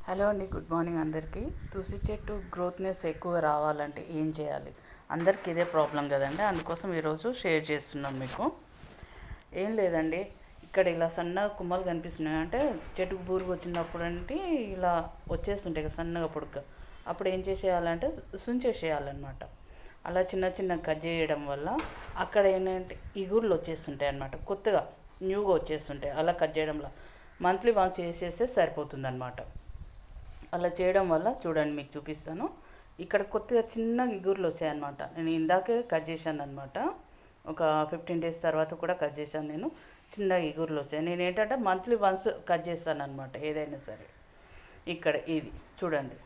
Hello అండి, good morning అందరికీ. తులసి చెట్టు గ్రోత్నెస్ ఎక్కువ రావాలంటే ఏం చేయాలి? అందరికీ ఇదే ప్రాబ్లం కదండి, అందుకోసం ఈరోజు షేర్ చేస్తున్నాం మీకు. ఏం లేదండి, ఇక్కడ ఇలా సన్నగా కుమ్మలు కనిపిస్తున్నాయి అంటే చెట్టుకు బూరుగు వచ్చినప్పుడు అంటే ఇలా వచ్చేస్తుంటాయి కదా సన్నగా పొడుక. అప్పుడు ఏం చేసేయాలంటే సుంచేసేయాలన్నమాట. అలా చిన్న చిన్న కట్ చేయడం వల్ల అక్కడ ఏంటంటే ఇగుర్లు వచ్చేస్తుంటాయి అన్నమాట, కొత్తగా న్యూగా వచ్చేస్తుంటాయి. అలా కట్ చేయడంలో మంత్లీ వన్స్ చేసేస్తే సరిపోతుంది అన్నమాట. అలా చేయడం వల్ల చూడండి, మీకు చూపిస్తాను. ఇక్కడ కొద్దిగా చిన్న ఇగుర్లు వచ్చాయన్నమాట. నేను ఇందాకే కట్ చేశాను అనమాట. ఒక 15 days తర్వాత కూడా కట్ చేశాను నేను. చిన్న ఇగుర్లు వచ్చాయి. నేను ఏంటంటే మంత్లీ వన్స్ కట్ చేస్తాను అనమాట ఏదైనా సరే. ఇక్కడ ఇది చూడండి,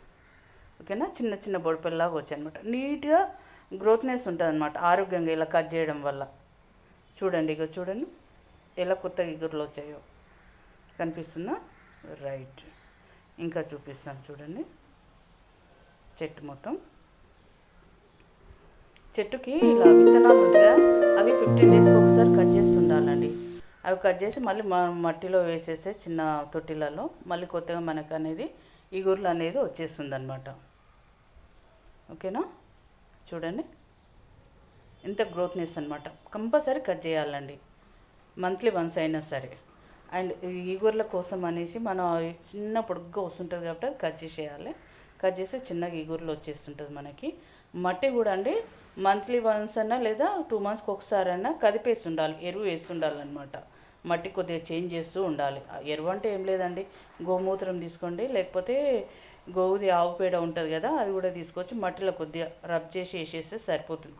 ఓకేనా. చిన్న చిన్న బొడిపెల్లాగా వచ్చాయి అనమాట. నీట్గా గ్రోత్నెస్ ఉంటుంది అనమాట ఆరోగ్యంగా ఇలా కట్ చేయడం వల్ల. చూడండి, ఇక చూడండి ఎలా కొత్త ఇగుర్లు వచ్చాయో. కనిపిస్తుందా? రైట్. ఇంకా చూపిస్తాను చూడండి. చెట్టు మొత్తం, చెట్టుకి ఇలా విత్తనాలు ఉంటాయి, అవి 15 daysకి ఒకసారి కట్ చేసి ఉండాలండి. అవి కట్ చేసి మళ్ళీ మట్టిలో వేసేస్తే చిన్న తొట్టిలలో మళ్ళీ కొత్తగా మనకు అనేది ఇగుర్లు అనేది వచ్చేస్తుంది అనమాట. ఓకేనా? చూడండి ఎంత గ్రోత్నెస్ అనమాట. కంపల్సరీ కట్ చేయాలండి మంత్లీ వన్స్ అయినా సరే. అండ్ ఈగుర్ల కోసం అనేసి మనం చిన్న పొడుగ్గా వస్తుంటుంది కాబట్టి అది కట్ చేసేయాలి. కట్ చేస్తే చిన్నగా ఈగుర్లు వచ్చేస్తుంటుంది మనకి. మట్టి కూడా అండి మంత్లీ వన్స్ అన్నా లేదా 2 monthsకి ఒకసారి అన్నా కదిపేసి ఉండాలి, ఎరువు వేసి ఉండాలన్నమాట. మట్టి కొద్దిగా చేంజ్ చేస్తూ ఉండాలి. ఎరువు అంటే ఏం లేదండి, గోమూత్రం తీసుకోండి, లేకపోతే గోవుది ఆవు పేడ ఉంటుంది కదా, అది కూడా తీసుకొచ్చి మట్టిలో కొద్దిగా రబ్ చేసి వేసేస్తే సరిపోతుంది.